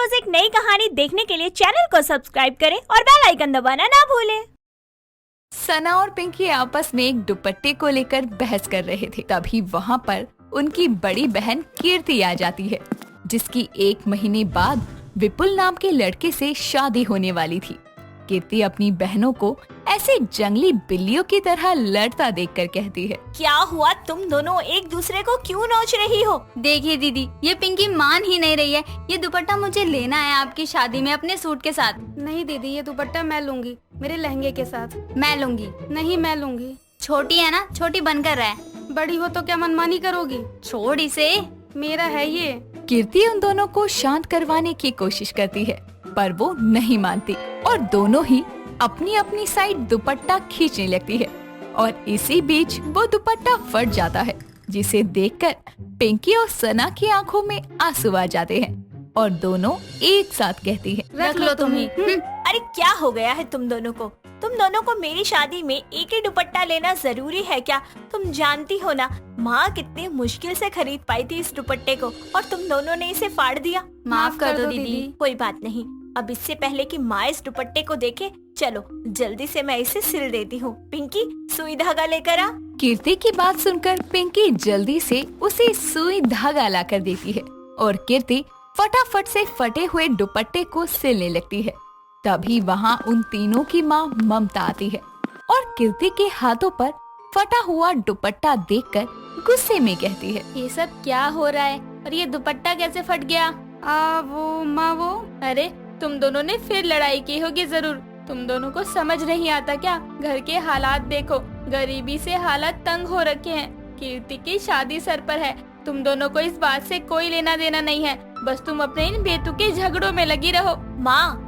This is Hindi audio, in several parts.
रोज एक नई कहानी देखने के लिए चैनल को सब्सक्राइब करें और बेल आइकन दबाना ना भूलें। सना और पिंकी आपस में एक दुपट्टे को लेकर बहस कर रहे थे। तभी वहाँ पर उनकी बड़ी बहन कीर्ति आ जाती है, जिसकी 1 महीने बाद विपुल नाम के लड़के से शादी होने वाली थी। कीर्ति अपनी बहनों को ऐसे जंगली बिल्लियों की तरह लड़ता देखकर कहती है, क्या हुआ, तुम दोनों एक दूसरे को क्यों नोच रही हो? देखिए दीदी, ये पिंकी मान ही नहीं रही है। ये दुपट्टा मुझे लेना है आपकी शादी में अपने सूट के साथ। नहीं दीदी, ये दुपट्टा मैं लूंगी मेरे लहंगे के साथ। मैं लूंगी। नहीं, मैं लूंगी। छोटी है ना, छोटी बनकर रहे। बड़ी हो तो क्या मनमानी करोगी? छोड़ इसे, मेरा है ये। कीर्ति उन दोनों को शांत करवाने की कोशिश करती है, पर वो नहीं मानती और दोनों ही अपनी अपनी साइड दुपट्टा खींचने लगती है। और इसी बीच वो दुपट्टा फट जाता है, जिसे देखकर पिंकी और सना की आंखों में आंसू आ जाते हैं और दोनों एक साथ कहती है, रख लो तुम ही। अरे क्या हो गया है तुम दोनों को? तुम दोनों को मेरी शादी में एक ही दुपट्टा लेना जरूरी है क्या? तुम जानती हो ना, माँ कितनी मुश्किल से खरीद पाई थी इस दुपट्टे को और तुम दोनों ने इसे फाड़ दिया। माफ कर दो दीदी। कोई बात नहीं, अब इससे पहले कि माँ इस दुपट्टे को देखे, चलो जल्दी से मैं इसे सिल देती हूँ। पिंकी, सुई धागा लेकर आ। कीर्ति की बात सुनकर पिंकी जल्दी से उसे सुई धागा लाकर देती है और कीर्ति फटाफट से फटे हुए दुपट्टे को सिलने लगती है। तभी वहाँ उन तीनों की माँ ममता आती है और कीर्ति के हाथों पर फटा हुआ दुपट्टा देखकर गुस्से में कहती है, ये सब क्या हो रहा है और ये दुपट्टा कैसे फट गया? वो माँ वो। अरे तुम दोनों ने फिर लड़ाई की होगी जरूर। तुम दोनों को समझ नहीं आता क्या? घर के हालात देखो, गरीबी से हालात तंग हो रखे हैं। कीर्ति की शादी सर पर है। तुम दोनों को इस बात से कोई लेना देना नहीं है। बस तुम अपने इन बेतुके झगड़ों में लगी रहो। माँ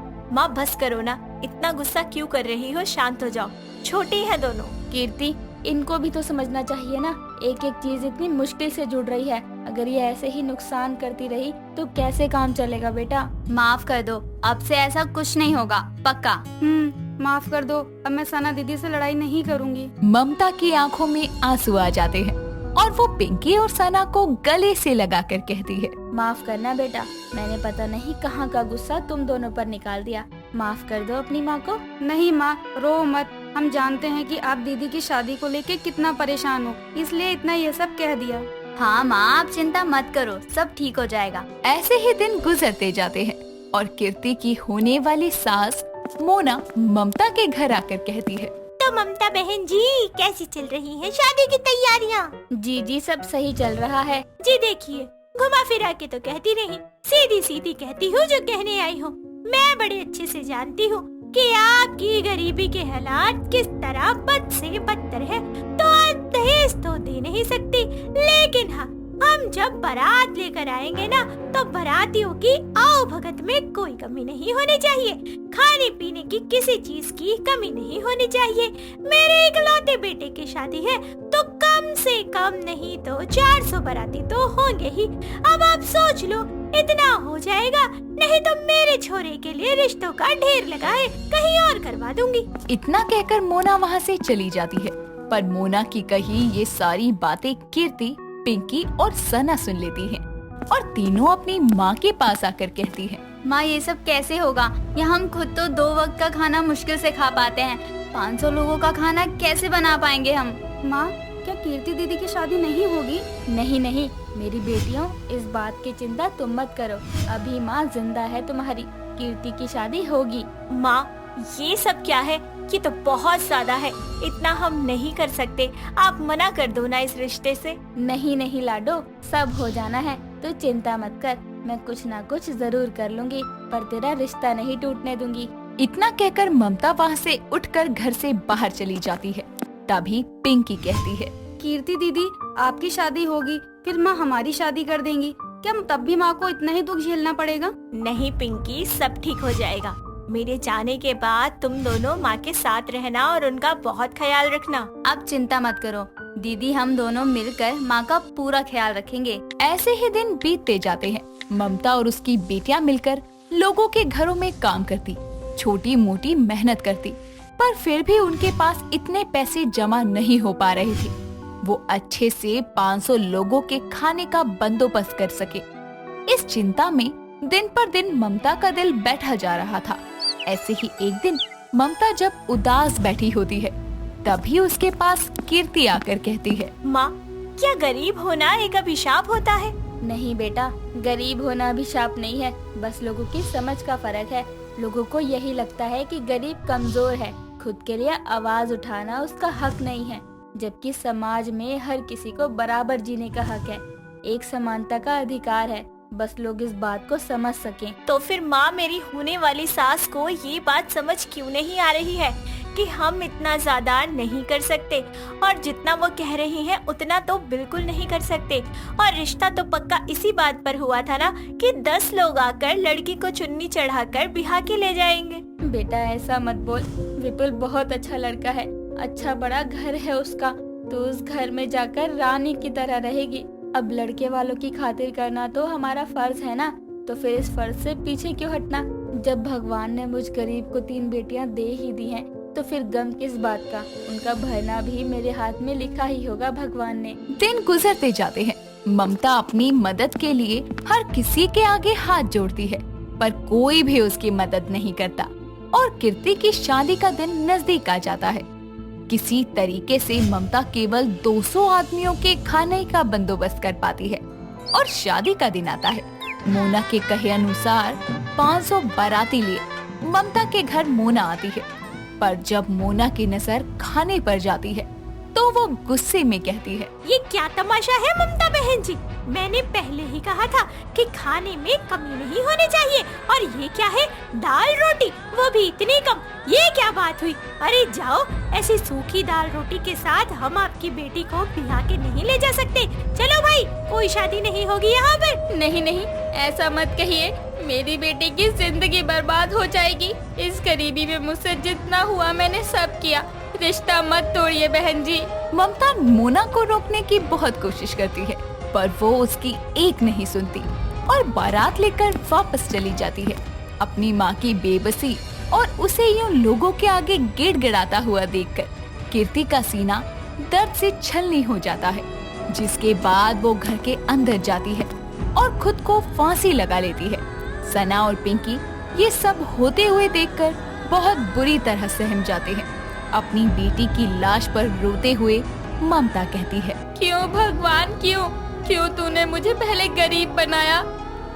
बस करो ना, इतना गुस्सा क्यों कर रही हो? शांत हो जाओ, छोटी है दोनों। कीर्ति, इनको भी तो समझना चाहिए ना, एक एक चीज इतनी मुश्किल से जुड़ रही है। अगर ये ऐसे ही नुकसान करती रही तो कैसे काम चलेगा बेटा? माफ कर दो, अब से ऐसा कुछ नहीं होगा, पक्का। माफ कर दो, अब मैं सना दीदी से लड़ाई नहीं करूँगी। ममता की आंखों में आंसू आ जाते हैं और वो पिंकी और सना को गले से लगाकर कहती है, माफ करना बेटा, मैंने पता नहीं कहाँ का गुस्सा तुम दोनों पर निकाल दिया। माफ कर दो अपनी माँ को। नहीं माँ, रो मत। हम जानते हैं कि आप दीदी की शादी को लेके कितना परेशान हो, इसलिए इतना ये सब कह दिया। हाँ माँ, आप चिंता मत करो, सब ठीक हो जाएगा। ऐसे ही दिन गुजरते जाते हैं और कीर्ति की होने वाली सास मोना ममता के घर आकर कहती है, तो ममता बहन जी, कैसी चल रही है शादी की तैयारियाँ? जी सब सही चल रहा है। जी देखिए, घुमा फिरा के तो कहती नहीं, सीधी सीधी कहती हूँ जो कहने आई हो। मैं बड़े अच्छे से जानती हूँ कि आपकी गरीबी के हालात किस तरह बद से बदतर है, तो दहेज तो दे नहीं सकती, लेकिन हाँ, हम जब बारात लेकर आएंगे ना, तो बारातियों की आओ भगत में कोई कमी नहीं होनी चाहिए। खाने पीने की किसी चीज की कमी नहीं होनी चाहिए। मेरे इकलौते बेटे की शादी है तो कम से कम नहीं तो 400 बाराती तो होंगे ही। अब आप सोच लो, इतना हो जाएगा, नहीं तो मेरे छोरे के लिए रिश्तों का ढेर लगाए कहीं और करवा दूंगी। इतना कहकर मोना वहाँ से चली जाती है, पर मोना की कही ये सारी बातें कीर्ति, पिंकी और सना सुन लेती हैं और तीनों अपनी माँ के पास आकर कहती हैं, माँ ये सब कैसे होगा? यहाँ हम खुद तो 2 वक्त का खाना मुश्किल से खा पाते हैं, 500 लोगों का खाना कैसे बना पाएंगे हम? माँ, क्या कीर्ति दीदी की शादी नहीं होगी? नहीं, मेरी बेटियों, इस बात की चिंता तुम मत करो। अभी माँ जिंदा है तुम्हारी, कीर्ति की शादी होगी। माँ, ये सब क्या है? ये तो बहुत ज्यादा है, इतना हम नहीं कर सकते। आप मना कर दो ना इस रिश्ते से। नहीं लाडो, सब हो जाना है, तो चिंता मत कर। मैं कुछ ना कुछ जरूर कर लूंगी, पर तेरा रिश्ता नहीं टूटने दूंगी। इतना कहकर ममता वहाँ से उठकर घर से बाहर चली जाती है। तभी पिंकी कहती है, कीर्ति दीदी, आपकी शादी होगी, फिर माँ हमारी शादी कर देंगी, क्या तब भी माँ को इतना ही दुख झेलना पड़ेगा? नहीं पिंकी, सब ठीक हो जाएगा। मेरे जाने के बाद तुम दोनों माँ के साथ रहना और उनका बहुत ख्याल रखना। अब चिंता मत करो दीदी, हम दोनों मिलकर माँ का पूरा ख्याल रखेंगे। ऐसे ही दिन बीतते जाते हैं। ममता और उसकी बेटियां मिलकर लोगों के घरों में काम करती, छोटी मोटी मेहनत करती, पर फिर भी उनके पास इतने पैसे जमा नहीं हो पा रहे थे वो अच्छे से 500 लोगों के खाने का बंदोबस्त कर सके। इस चिंता में दिन पर दिन ममता का दिल बैठा जा रहा था। ऐसे ही एक दिन ममता जब उदास बैठी होती है, तभी उसके पास कीर्ति आकर कहती है, माँ, क्या गरीब होना एक अभिशाप होता है? नहीं बेटा, गरीब होना अभिशाप नहीं है, बस लोगों की समझ का फर्क है। लोगों को यही लगता है कि गरीब कमजोर है, खुद के लिए आवाज उठाना उसका हक नहीं है, जबकि समाज में हर किसी को बराबर जीने का हक है, एक समानता का अधिकार है। बस लोग इस बात को समझ सकें। तो फिर माँ, मेरी होने वाली सास को ये बात समझ क्यों नहीं आ रही है कि हम इतना ज्यादा नहीं कर सकते, और जितना वो कह रही हैं उतना तो बिल्कुल नहीं कर सकते। और रिश्ता तो पक्का इसी बात पर हुआ था ना कि 10 लोग आकर लड़की को चुन्नी चढ़ाकर बिहा के ले जाएंगे। बेटा ऐसा मत बोल, विपुल बहुत अच्छा लड़का है, अच्छा बड़ा घर है उसका, तो उस घर में जाकर रानी की तरह रहेगी। अब लड़के वालों की खातिर करना तो हमारा फर्ज है ना, तो फिर इस फर्ज से पीछे क्यों हटना। जब भगवान ने मुझ गरीब को 3 बेटियां दे ही दी हैं, तो फिर गम किस बात का, उनका भरना भी मेरे हाथ में लिखा ही होगा भगवान ने। दिन गुजरते जाते हैं। ममता अपनी मदद के लिए हर किसी के आगे हाथ जोड़ती है, पर कोई भी उसकी मदद नहीं करता और कीर्ति की शादी का दिन नजदीक आ जाता है। किसी तरीके से ममता केवल 200 आदमियों के खाने का बंदोबस्त कर पाती है और शादी का दिन आता है। मोना के कहे अनुसार 500 बाराती लिए ममता के घर मोना आती है, पर जब मोना की नजर खाने पर जाती है तो वो गुस्से में कहती है, ये क्या तमाशा है ममता बहन जी, मैंने पहले ही कहा था कि खाने में कमी नहीं होनी चाहिए, और ये क्या है, दाल रोटी, वो भी इतनी कम, ये क्या बात हुई? अरे जाओ, ऐसी सूखी दाल रोटी के साथ हम आपकी बेटी को बिहा के नहीं ले जा सकते। चलो भाई, कोई शादी नहीं होगी यहाँ पर। नहीं नहीं, ऐसा मत कहिए, मेरी बेटी की जिंदगी बर्बाद हो जाएगी। इस गरीबी में मुझसे जितना हुआ मैंने सब किया, रिश्ता मत तोड़िए बहन जी। ममता मोना को रोकने की बहुत कोशिश करती है, पर वो उसकी एक नहीं सुनती और बारात लेकर वापस चली जाती है। अपनी माँ की बेबसी और उसे यूं लोगों के आगे गिड़गिड़ाता हुआ देखकर कीर्ति का सीना दर्द से छलनी हो जाता है, जिसके बाद वो घर के अंदर जाती है और खुद को फांसी लगा लेती है। सना और पिंकी ये सब होते हुए देखकर बहुत बुरी तरह सहम जाते हैं। अपनी बेटी की लाश पर रोते हुए ममता कहती है, क्यों भगवान, क्यों तूने मुझे पहले गरीब बनाया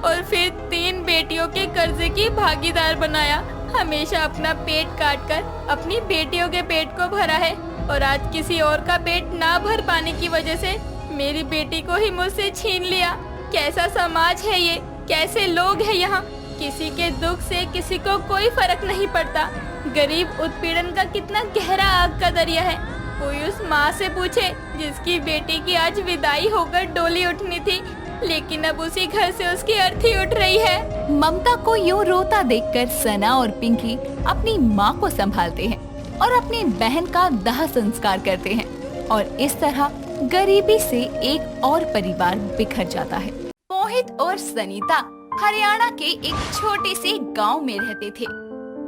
और फिर 3 बेटियों के कर्जे की भागीदार बनाया। हमेशा अपना पेट काट कर अपनी बेटियों के पेट को भरा है, और आज किसी और का पेट ना भर पाने की वजह से मेरी बेटी को ही मुझसे छीन लिया। कैसा समाज है ये, कैसे लोग हैं यहाँ। किसी के दुख से किसी को कोई फर्क नहीं पड़ता। गरीब उत्पीड़न का कितना गहरा आग का दरिया है। कोई उस माँ से पूछे जिसकी बेटी की आज विदाई होकर डोली उठनी थी, लेकिन अब उसी घर से उसकी अर्थी उठ रही है। ममता को यूं रोता देखकर सना और पिंकी अपनी माँ को संभालते हैं और अपनी बहन का दाह संस्कार करते हैं, और इस तरह गरीबी से एक और परिवार बिखर जाता है। मोहित और सनीता हरियाणा के एक छोटे से गांव में रहते थे।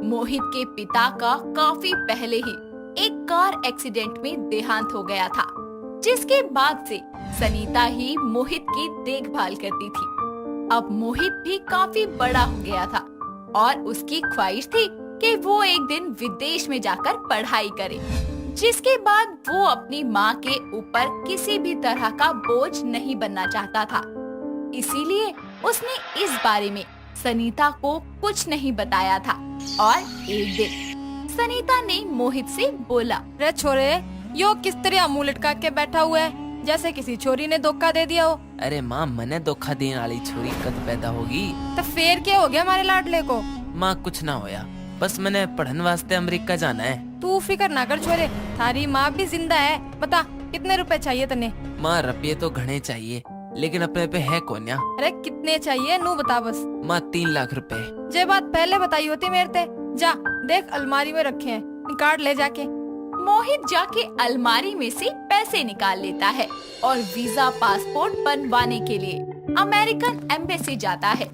मोहित के पिता का काफी पहले ही एक कार एक्सीडेंट में देहांत हो गया था, जिसके बाद से सनीता ही मोहित की देखभाल करती थी। अब मोहित भी काफी बड़ा हो गया था और उसकी ख्वाहिश थी कि वो एक दिन विदेश में जाकर पढ़ाई करे, जिसके बाद वो अपनी माँ के ऊपर किसी भी तरह का बोझ नहीं बनना चाहता था। इसीलिए उसने इस बारे में सनीता को कुछ नहीं बताया था। और एक दिन सनीता ने मोहित से बोला, रे छोरे, यो किस तरह मुंह लटका के बैठा हुआ है, जैसे किसी छोरी ने धोखा दे दिया हो। अरे माँ, मने धोखा देने वाली छोरी कद पैदा होगी। तो फिर क्या हो गया हमारे लाडले को? माँ कुछ ना होया, बस मैंने पढ़न वास्ते अमेरिका जाना है। तू फिकर ना कर छोरे, थारी माँ भी जिंदा है। बता कितने रुपए चाहिए तने? माँ रुपये तो घने चाहिए, लेकिन अपने पे है कोन्या। अरे कितने चाहिए नू बता बस। माँ 3 लाख रुपए। जे बात पहले बताई होती मेरे ते। जा देख अलमारी में रखे हैं, निकाल ले जाके। मोहित जाके अलमारी में से पैसे निकाल लेता है और वीजा पासपोर्ट बनवाने के लिए अमेरिकन एम्बेसी जाता है,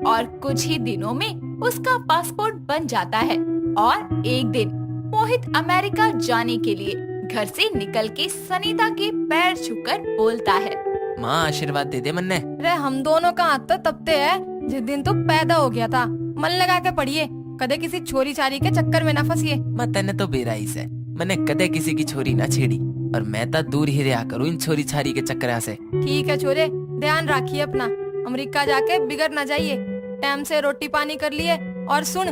और कुछ ही दिनों में उसका पासपोर्ट बन जाता है। और एक दिन मोहित अमेरिका जाने के लिए घर से निकल के सनीता के पैर छूकर बोलता है, माँ आशीर्वाद दे दे मन्ने। अरे हम दोनों का हाथ तो तपते है, जिस दिन तू पैदा हो गया था मन लगा के पढ़िए, कदे किसी छोरी चारी के चक्कर में ना फंसिए। माँ तेने तो बेराई से मैंने कदे किसी की छोरी ना छेड़ी और मैं तो दूर ही रहा करूँ इन छोरी छारी के चक्कर से। ठीक है छोरे, ध्यान रखिए अपना, अमेरिका जाके बिगड़ ना जाइए। टाइम से रोटी पानी कर लिए और सुन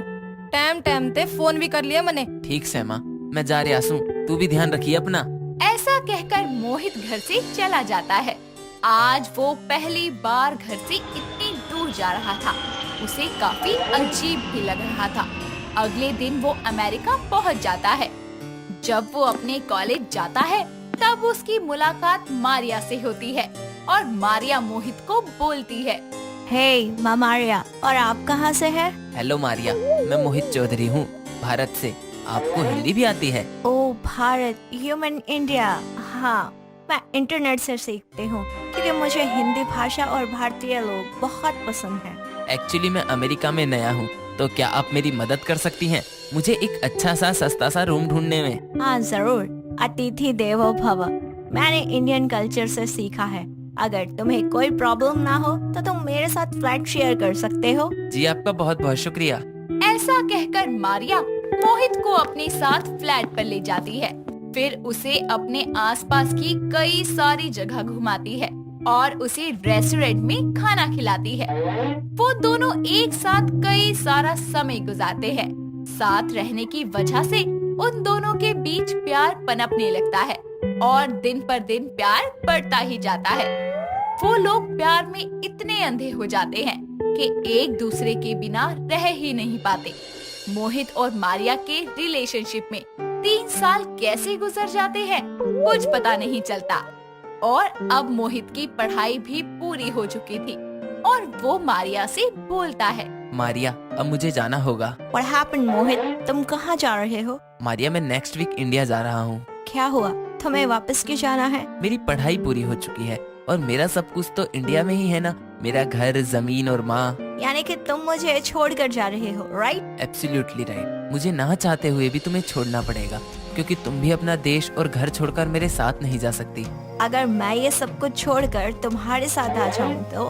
टाइम टाइम ते फोन भी कर लिए मैंने। ठीक से माँ, मैं जा रहा हूँ, तू भी ध्यान रखिए अपना। ऐसा कहकर मोहित घर से चला जाता है। आज वो पहली बार घर से इतनी दूर जा रहा था, उसे काफी अजीब भी लग रहा था। अगले दिन वो अमेरिका पहुंच जाता है। जब वो अपने कॉलेज जाता है तब उसकी मुलाकात मारिया से होती है और मारिया मोहित को बोलती है, हे माँ मारिया, और आप कहाँ से हैं? हेलो मारिया, मैं मोहित चौधरी हूँ भारत से। आपको हिंदी भी आती है? ओ भारत, यू मीन इंडिया। हाँ, मैं इंटरनेट से सीखती हूँ क्योंकि मुझे हिंदी भाषा और भारतीय लोग बहुत पसंद हैं। एक्चुअली मैं अमेरिका में नया हूँ, तो क्या आप मेरी मदद कर सकती हैं मुझे एक अच्छा सा सस्ता सा रूम ढूंढने में? हाँ जरूर, अतिथि देवो भव। मैंने इंडियन कल्चर से सीखा है। अगर तुम्हें कोई प्रॉब्लम ना हो तो तुम मेरे साथ फ्लैट शेयर कर सकते हो। जी आपका बहुत बहुत शुक्रिया। ऐसा कहकर मारिया मोहित को अपने साथ फ्लैट पर ले जाती है। फिर उसे अपने आसपास की कई सारी जगह घुमाती है और उसे रेस्टोरेंट में खाना खिलाती है। वो दोनों एक साथ कई सारा समय गुजारते हैं। साथ रहने की वजह से उन दोनों के बीच प्यार पनपने लगता है और दिन पर दिन प्यार बढ़ता ही जाता है। वो लोग प्यार में इतने अंधे हो जाते हैं कि एक दूसरे के बिना रह ही नहीं पाते। मोहित और मारिया के रिलेशनशिप में 3 साल कैसे गुजर जाते हैं कुछ पता नहीं चलता। और अब मोहित की पढ़ाई भी पूरी हो चुकी थी और वो मारिया से बोलता है, मारिया अब मुझे जाना होगा। What happened, मोहित? तुम कहाँ जा रहे हो? मारिया मैं नेक्स्ट वीक इंडिया जा रहा हूँ। क्या हुआ? तुम्हें वापस क्यों जाना है? मेरी पढ़ाई पूरी हो चुकी है और मेरा सब कुछ तो इंडिया में ही है ना, मेरा घर, जमीन और माँ। यानी कि तुम मुझे छोड़कर जा रहे हो, राइट? Absolutely right. मुझे ना चाहते हुए भी तुम्हें छोड़ना पड़ेगा क्योंकि तुम भी अपना देश और घर छोड़कर मेरे साथ नहीं जा सकती। अगर मैं ये सब कुछ छोड़कर तुम्हारे साथ आ जाऊँ तो?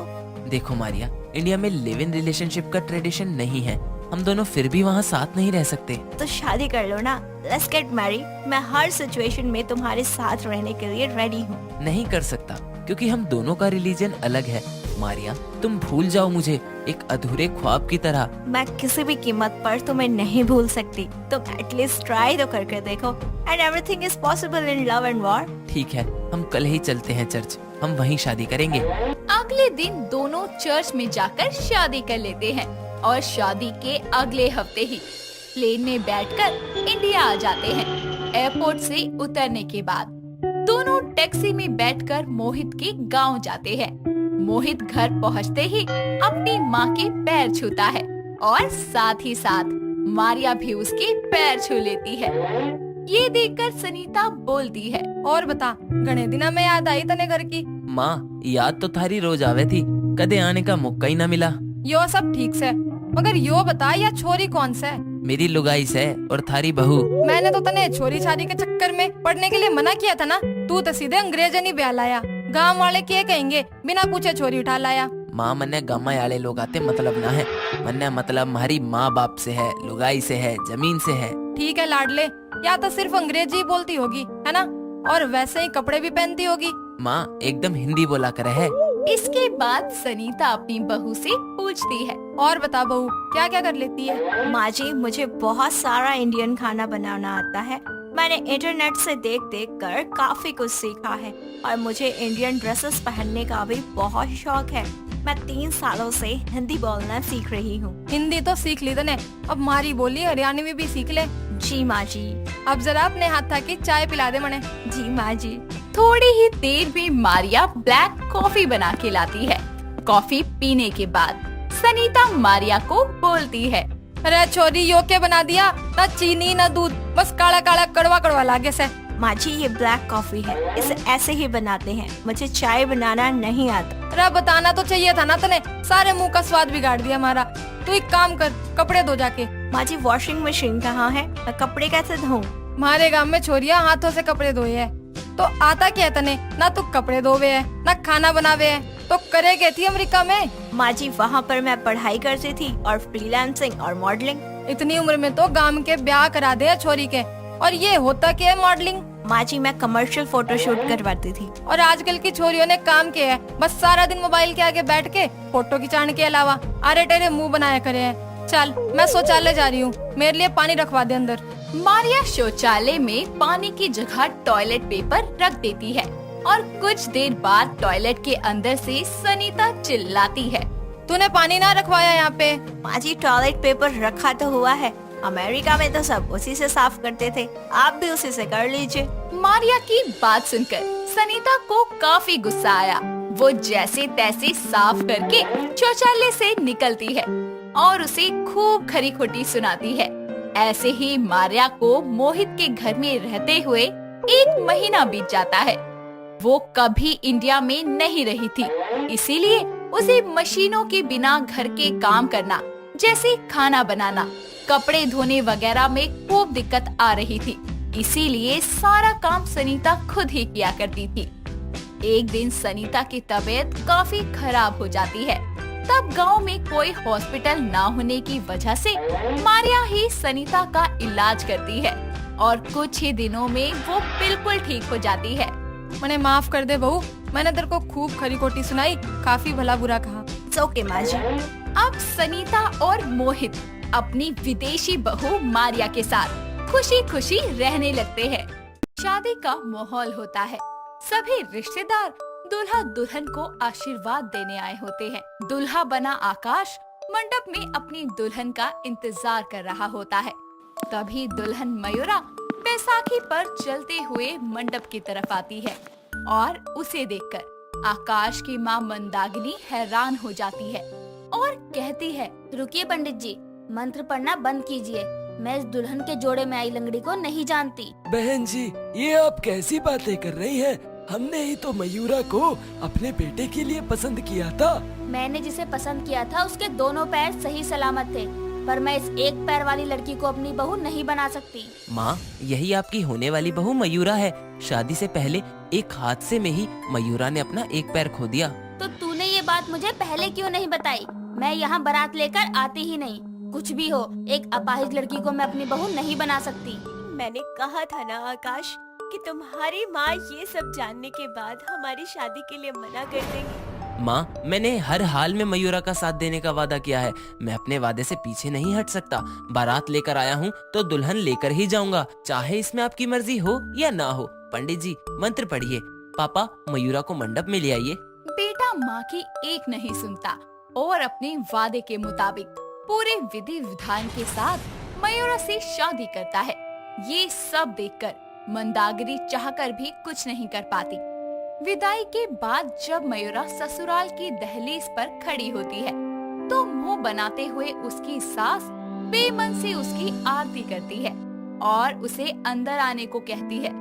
देखो मारिया, इंडिया में लिव इन रिलेशनशिप का ट्रेडिशन नहीं है, हम दोनों फिर भी वहाँ साथ नहीं रह सकते। तो शादी कर लो ना, लेट्स गेट मैरिड। मैं हर सिचुएशन में तुम्हारे साथ रहने के लिए रेडी हूँ। नहीं कर सकता क्योंकि हम दोनों का रिलीजन अलग है। मारिया तुम भूल जाओ मुझे एक अधूरे ख्वाब की तरह। मैं किसी भी कीमत पर तुम्हें नहीं भूल सकती। तुम एटलीस्ट ट्राई तो करके देखो। And everything is possible in love and war. ठीक है, हम कल ही चलते हैं चर्च, हम वहीं शादी करेंगे। अगले दिन दोनों चर्च में जाकर शादी कर लेते हैं और शादी के अगले हफ्ते ही प्लेन में बैठकर इंडिया आ जाते हैं। एयरपोर्ट से उतरने के बाद दोनों टैक्सी में बैठकर मोहित के गांव जाते हैं। मोहित घर पहुंचते ही अपनी माँ के पैर छूता है और साथ ही साथ मारिया भी उसके पैर छू लेती है। ये देखकर सनीता बोलती है, और बता घने दिना में याद आई तने घर की? माँ याद तो थारी रोज आवे थी, कदे आने का मौका ही ना मिला। यो सब ठीक से, मगर यो बता या छोरी कौन से? मेरी लुगाई से और थारी बहू। मैंने तो तने छोरी छारी के चक्कर में पढ़ने के लिए मना किया था ना, तू तो सीधे अंग्रेजन ही ब्याह लाया। गाँव वाले क्या कहेंगे बिना पूछे छोरी उठा लाया। माँ मन्ने गामा वाले लोग आते मतलब ना है, मन्ने मतलब हमारी माँ बाप से है, लुगाई से है, जमीन से है। ठीक है लाडले, या तो सिर्फ अंग्रेजी ही बोलती होगी है ना, और वैसे ही कपड़े भी पहनती होगी। माँ एकदम हिंदी बोला करे है। इसके बाद सनीता अपनी बहू से पूछती है, और बता बहू क्या क्या कर लेती है? माँ जी, मुझे बहुत सारा इंडियन खाना बनाना आता है। मैंने इंटरनेट से देख देख कर काफी कुछ सीखा है और मुझे इंडियन ड्रेसेस पहनने का भी बहुत शौक है। मैं 3 सालों से हिंदी बोलना सीख रही हूँ। हिंदी तो सीख ली तने, अब मारी बोली हरियाणवी भी सीख ले। जी माँ जी। अब जरा अपने हाथ की चाय पिला दे मने। जी माँ जी। थोड़ी ही देर में मारिया ब्लैक कॉफी बना के लाती है। कॉफी पीने के बाद सनीता मारिया को बोलती है, अरे छोरी यो क्या बना दिया, ना चीनी ना दूध, बस काला काला कड़वा कड़वा लागे से। माँ जी ये ब्लैक कॉफी है, इसे ऐसे ही बनाते हैं, मुझे चाय बनाना नहीं आता। अरे बताना तो चाहिए था ना तने, सारे मुंह का स्वाद बिगाड़ दिया हमारा। तू एक काम कर, कपड़े धो जाके। माँ जी वॉशिंग मशीन कहाँ है, मैं कपड़े कैसे धोऊं? हमारे गांव में छोरियां हाथों से कपड़े धोए है। तो आता क्या तने, ना तू कपड़े धोवे है ना खाना बनावे है, तो करे क्या थी अमेरिका में? माँ जी वहाँ पर मैं पढ़ाई करती थी और फ्रीलांसिंग और मॉडलिंग। इतनी उम्र में तो गांव के ब्याह करा दे छोरी के, और ये होता क्या है मॉडलिंग? माँ जी मैं कमर्शियल फोटोशूट करवाती थी। और आजकल की छोरियों ने काम किया है, बस सारा दिन मोबाइल के आगे बैठ के फोटो खिंचाने के अलावा अरे टेरे मुंह बनाया करे हैं। चल मैं शौचालय जा रही हूँ, मेरे लिए पानी रखवा दे अंदर। मारिया शौचालय में पानी की जगह टॉयलेट पेपर रख देती है और कुछ देर बाद टॉयलेट के अंदर से सनीता चिल्लाती है, तूने पानी ना रखवाया यहाँ पे? माँ जी टॉयलेट पेपर रखा तो हुआ है, अमेरिका में तो सब उसी से साफ करते थे, आप भी उसी से कर लीजिए। मारिया की बात सुनकर सनीता को काफी गुस्सा आया। वो जैसे तैसे साफ करके शौचालय से निकलती है और उसे खूब खरी खोटी सुनाती है। ऐसे ही मारिया को मोहित के घर में रहते हुए 1 महीना बीत जाता है। वो कभी इंडिया में नहीं रही थी, इसीलिए उसे मशीनों के बिना घर के काम करना जैसे खाना बनाना, कपड़े धोने वगैरह में खूब दिक्कत आ रही थी। इसीलिए सारा काम सनीता खुद ही किया करती थी। एक दिन सनीता की तबीयत काफी खराब हो जाती है। तब गांव में कोई हॉस्पिटल ना होने की वजह से मारिया ही सनीता का इलाज करती है और कुछ ही दिनों में वो बिल्कुल ठीक हो जाती है। मैंने माफ कर दे बहू, मैंने तेरे को खूब खरी खोटी सुनाई, काफी भला बुरा कहा। ओके माँ जी। अब सनीता और मोहित अपनी विदेशी बहू मारिया के साथ खुशी खुशी रहने लगते हैं। शादी का माहौल होता है। सभी रिश्तेदार दूल्हा दुल्हन को आशीर्वाद देने आए होते हैं। दूल्हा बना आकाश मंडप में अपनी दुल्हन का इंतजार कर रहा होता है। तभी दुल्हन मयूरा बैसाखी पर चलते हुए मंडप की तरफ आती है और उसे देखकर आकाश की माँ मंदाकिनी हैरान हो जाती है और कहती है, रुकिए पंडित जी, मंत्र पढ़ना बंद कीजिए। मैं इस दुल्हन के जोड़े में आई लंगड़ी को नहीं जानती। बहन जी ये आप कैसी बातें कर रही हैं? हमने ही तो मयूरा को अपने बेटे के लिए पसंद किया था। मैंने जिसे पसंद किया था उसके दोनों पैर सही सलामत थे, पर मैं इस एक पैर वाली लड़की को अपनी बहू नहीं बना सकती। माँ यही आपकी होने वाली बहू मयूरा है। शादी से पहले एक हादसे में ही मयूरा ने अपना एक पैर खो दिया। तो तूने ये बात मुझे पहले क्यों नहीं बताई? मैं यहाँ बारात लेकर आती ही नहीं। कुछ भी हो, एक अपाहिज लड़की को मैं अपनी बहू नहीं बना सकती। मैंने कहा था ना आकाश कि तुम्हारी माँ ये सब जानने के बाद हमारी शादी के लिए मना कर देंगी। माँ मैंने हर हाल में मयूरा का साथ देने का वादा किया है। मैं अपने वादे से पीछे नहीं हट सकता। बारात लेकर आया हूँ तो दुल्हन लेकर ही जाऊंगा, चाहे इसमें आपकी मर्जी हो या ना हो। पंडित जी मंत्र पढ़िए। पापा मयूरा को मंडप में ले आइए। बेटा माँ की एक नहीं सुनता और अपने वादे के मुताबिक पूरे विधि विधान के साथ मयूरा से शादी करता है। ये सब देखकर मंदाकिनी चाहकर भी कुछ नहीं कर पाती। विदाई के बाद जब मयूरा ससुराल की दहलीज पर खड़ी होती है तो मुंह बनाते हुए उसकी सास बेमन से उसकी आरती करती है और उसे अंदर आने को कहती है।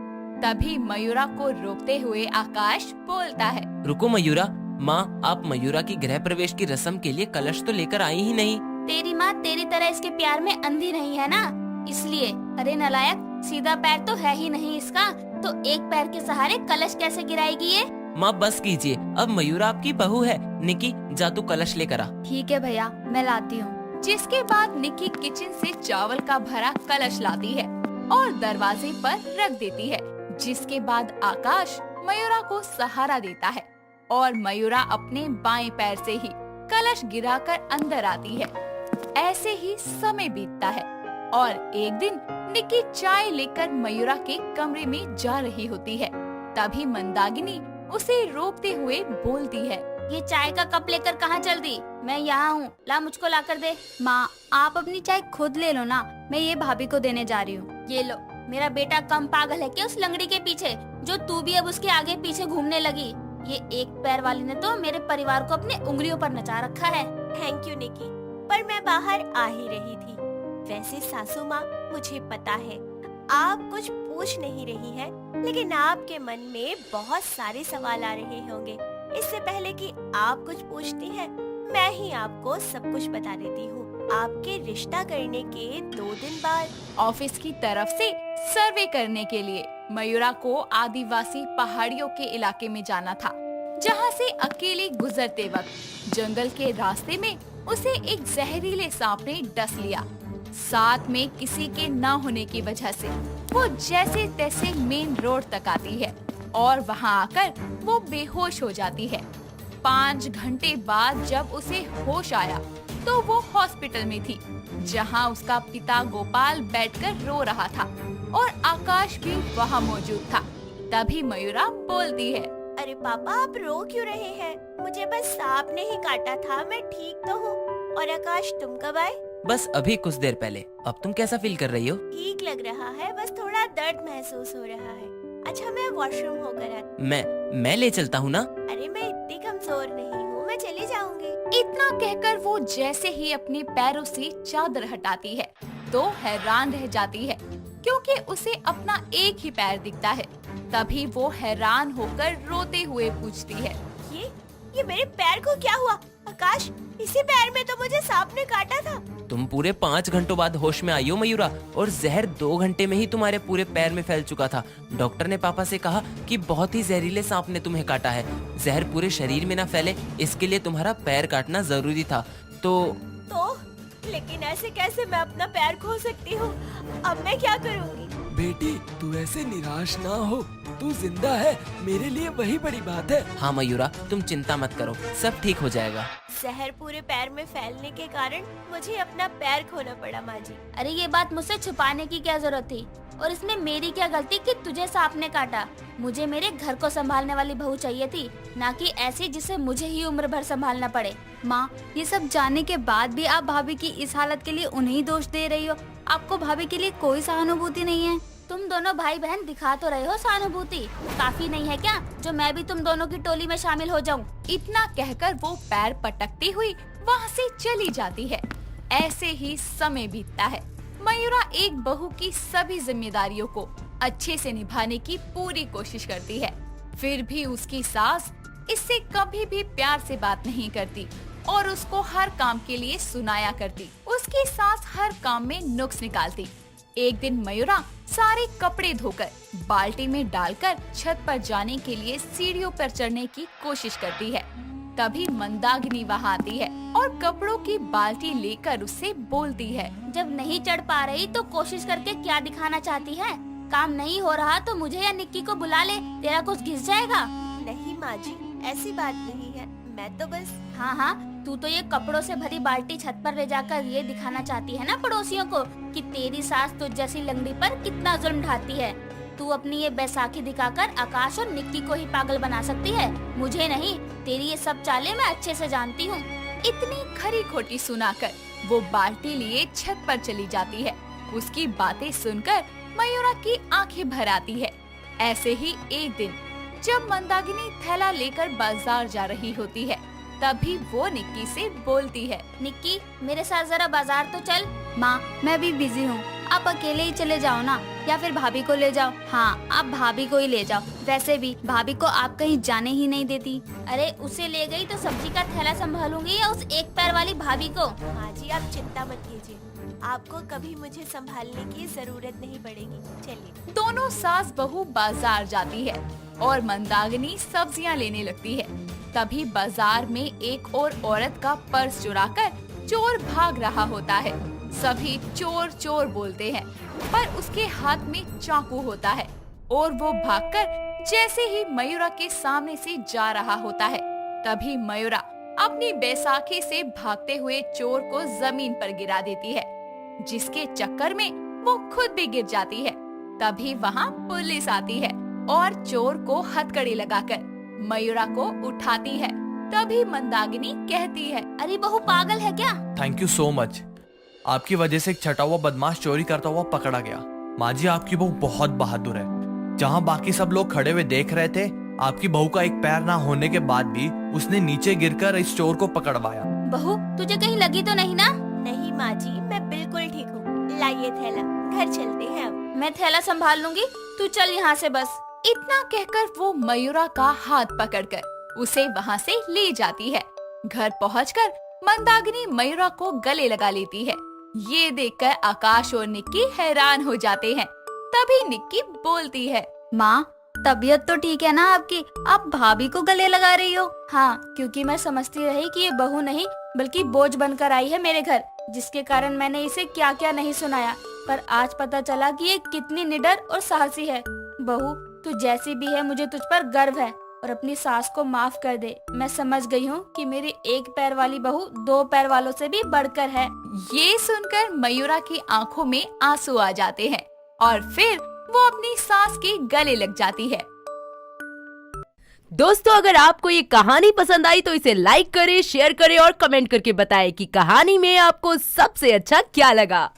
तभी मयूरा को रोकते हुए आकाश बोलता है, रुको मयूरा। माँ आप मयूरा की गृह प्रवेश की रस्म के लिए कलश तो लेकर आई ही नहीं। तेरी माँ तेरी तरह इसके प्यार में अंधी नहीं है ना, इसलिए। अरे नालायक, सीधा पैर तो है ही नहीं इसका, तो एक पैर के सहारे कलश कैसे गिराएगी ये? माँ बस कीजिए, अब मयूरा आपकी बहू है। निकी जा तू कलश लेकर आ। ठीक है भैया, मैं लाती हूँ। जिसके बाद निकी किचन से चावल का भरा कलश लाती है और दरवाजे पर रख देती है। जिसके बाद आकाश मयूरा को सहारा देता है और मयूरा अपने बाएं पैर से ही कलश गिराकर अंदर आती है। ऐसे ही समय बीतता है और एक दिन निकी चाय लेकर मयूरा के कमरे में जा रही होती है। तभी मंदाकिनी उसे रोकते हुए बोलती है, ये चाय का कप लेकर कहाँ चल दी? मैं यहाँ हूँ, ला मुझको ला कर दे। माँ आप अपनी चाय खुद ले लो ना, मैं ये भाभी को देने जा रही हूँ। ये लो। मेरा बेटा कम पागल है क्या उस लंगड़ी के पीछे, जो तू भी अब उसके आगे पीछे घूमने लगी? ये एक पैर वाली ने तो मेरे परिवार को अपने उंगलियों पर नचा रखा है। थैंक यू निकी, पर मैं बाहर आ ही रही थी। वैसे सासू माँ मुझे पता है आप कुछ पूछ नहीं रही हैं, लेकिन आपके मन में बहुत सारे सवाल आ रहे होंगे। इससे पहले कि आप कुछ पूछती हैं, मैं ही आपको सब कुछ बता देती हूँ। आपके रिश्ता करने के 2 दिन बाद ऑफिस की तरफ से सर्वे करने के लिए मयूरा को आदिवासी पहाड़ियों के इलाके में जाना था, जहाँ से अकेले गुजरते वक्त जंगल के रास्ते में उसे एक जहरीले सांप ने डस लिया। साथ में किसी के न होने की वजह से वो जैसे तैसे मेन रोड तक आती है और वहाँ आकर वो बेहोश हो जाती है। 5 घंटे बाद जब उसे होश आया तो वो हॉस्पिटल में थी, जहाँ उसका पिता गोपाल बैठकर रो रहा था और आकाश भी वहाँ मौजूद था। तभी मयूरा बोलती है, अरे पापा, आप रो क्यों रहे हैं? मुझे बस सांप ने ही काटा था, मैं ठीक तो हूँ। और आकाश, तुम कब आए? बस अभी कुछ देर पहले। अब तुम कैसा फील कर रही हो? ठीक लग रहा है, बस थोड़ा दर्द महसूस हो रहा है। अच्छा, मैं वॉशरूम होकर आती। मैं ले चलता हूँ ना। अरे मैं इतनी कमजोर नहीं हूँ, मैं चली जाऊंगी। इतना कहकर वो जैसे ही अपने पैरों से चादर हटाती है तो हैरान रह जाती है, क्योंकि उसे अपना एक ही पैर दिखता है। तभी वो हैरान होकर रोते हुए पूछती है, ये मेरे पैर को क्या हुआ? आकाश, इसी पैर में तो मुझे सांप ने काटा था। तुम पूरे 5 घंटों बाद होश में आई हो मयूरा, और जहर 2 घंटे में ही तुम्हारे पूरे पैर में फैल चुका था। डॉक्टर ने पापा से कहा कि बहुत ही जहरीले सांप ने तुम्हें काटा है। जहर पूरे शरीर में ना फैले, इसके लिए तुम्हारा पैर काटना जरूरी था। तो लेकिन ऐसे कैसे मैं अपना पैर खो सकती हूँ? अब मैं क्या करूँगी? बेटी, तू ऐसे निराश ना हो, तू जिंदा है, मेरे लिए वही बड़ी बात है। हाँ मयूरा, तुम चिंता मत करो, सब ठीक हो जाएगा। जहर पूरे पैर में फैलने के कारण मुझे अपना पैर खोना पड़ा माँ जी। अरे ये बात मुझसे छुपाने की क्या जरूरत थी? और इसमें मेरी क्या गलती कि तुझे सांप ने काटा? मुझे मेरे घर को संभालने वाली बहू चाहिए थी, ना कि ऐसी जिसे मुझे ही उम्र भर संभालना पड़े। माँ, ये सब जानने के बाद भी आप भाभी की इस हालत के लिए उन्हें ही दोष दे रही हो। आपको भाभी के लिए कोई सहानुभूति नहीं है। तुम दोनों भाई बहन दिखा तो रहे हो सहानुभूति, काफी नहीं है क्या जो मैं भी तुम दोनों की टोली में शामिल हो जाऊं? इतना कहकर वो पैर पटकती हुई वहाँ से चली जाती है। ऐसे ही समय बीतता है। मयूरा एक बहू की सभी जिम्मेदारियों को अच्छे से निभाने की पूरी कोशिश करती है, फिर भी उसकी सास इससे कभी भी प्यार से बात नहीं करती और उसको हर काम के लिए सुनाया करती। उसकी सास हर काम में नुक्स निकालती। एक दिन मयूरा सारे कपड़े धोकर बाल्टी में डालकर छत पर जाने के लिए सीढ़ियों पर चढ़ने की कोशिश करती है। तभी मंदाकिनी वहाँ आती है और कपड़ों की बाल्टी लेकर उससे बोलती है, जब नहीं चढ़ पा रही तो कोशिश करके क्या दिखाना चाहती है? काम नहीं हो रहा तो मुझे या निक्की को बुला ले, तेरा कुछ घिस जाएगा। नहीं माँ जी, ऐसी बात नहीं है, मैं तो बस। हाँ, तू तो ये कपड़ों से भरी बाल्टी छत पर ले जाकर ये दिखाना चाहती है ना पड़ोसियों को कि तेरी सास तुझ जैसी लंगड़ी पर कितना जुल्म ढाती है। तू अपनी ये बैसाखी दिखाकर आकाश और निक्की को ही पागल बना सकती है, मुझे नहीं। तेरी ये सब चालें मैं अच्छे से जानती हूँ। इतनी खरी खोटी सुनाकर वो बाल्टी लिए छत पर चली जाती है। उसकी बातें सुनकर मयूरा की आंखें भर आती है। ऐसे ही एक दिन जब मंदाकिनी थैला लेकर बाजार जा रही होती है, तभी वो निक्की से बोलती है, निक्की मेरे साथ जरा बाजार तो चल। माँ, मैं भी बिजी हूँ, आप अकेले ही चले जाओ ना, या फिर भाभी को ले जाओ। हाँ, आप भाभी को ही ले जाओ। वैसे भी भाभी को आप कहीं जाने ही नहीं देती। अरे उसे ले गई तो सब्जी का थैला संभालूंगी या उस एक पैर वाली भाभी को? माँ जी, आप चिंता मत कीजिए, आपको कभी मुझे संभालने की जरूरत नहीं पड़ेगी। चलिए। दोनों सास बहू बाजार जाती है और मंदाकिनी सब्जियां लेने लगती है। तभी बाजार में एक और औरत का पर्स चुराकर चोर भाग रहा होता है। सभी चोर चोर बोलते हैं, पर उसके हाथ में चाकू होता है और वो भागकर जैसे ही मयूरा के सामने से जा रहा होता है, तभी मयूरा अपनी बैसाखी से भागते हुए चोर को जमीन पर गिरा देती है, जिसके चक्कर में वो खुद भी गिर जाती है। तभी वहाँ पुलिस आती है और चोर को हथकड़ी लगाकर मयूरा को उठाती है। तभी मंदाकिनी कहती है, अरे बहू पागल है क्या? Thank you so much. आपकी वजह से एक छटा हुआ बदमाश चोरी करता हुआ पकड़ा गया। माँ जी, आपकी बहू बहुत बहादुर है। जहाँ बाकी सब लोग खड़े हुए देख रहे थे, आपकी बहू का एक पैर ना होने के बाद भी उसने नीचे गिरकर इस चोर को पकड़वाया। बहू तुझे कहीं लगी तो नहीं ना? नहीं माँ जी, मैं बिल्कुल ठीक हूँ। लाइए थैला, घर चलते हैं अब। मैं थैला संभाल लूंगी, तू चल यहाँ से बस। इतना कहकर वो मयूरा का हाथ पकड़कर उसे वहाँ से ले जाती है। घर पहुँचकर मंदाकिनी मयूरा को गले लगा लेती है। ये देखकर आकाश और निक्की हैरान हो जाते हैं। तभी निक्की बोलती है, माँ तबीयत तो ठीक है ना आपकी? आप भाभी को गले लगा रही हो। हाँ, क्योंकि मैं समझती रही कि ये बहू नहीं बल्कि बोझ बनकर आई है मेरे घर, जिसके कारण मैंने इसे क्या क्या नहीं सुनाया। पर आज पता चला कि ये कितनी निडर और साहसी है। बहू, तू जैसी भी है मुझे तुझ पर गर्व है और अपनी सास को माफ कर दे। मैं समझ गई हूँ कि मेरी एक पैर वाली बहू दो पैर वालों से भी बढ़कर है। ये सुनकर मयूरा की आंखों में आंसू आ जाते हैं और फिर वो अपनी सास के गले लग जाती है। दोस्तों, अगर आपको ये कहानी पसंद आई तो इसे लाइक करें, शेयर करें और कमेंट करके बताएं कि कहानी में आपको सबसे अच्छा क्या लगा।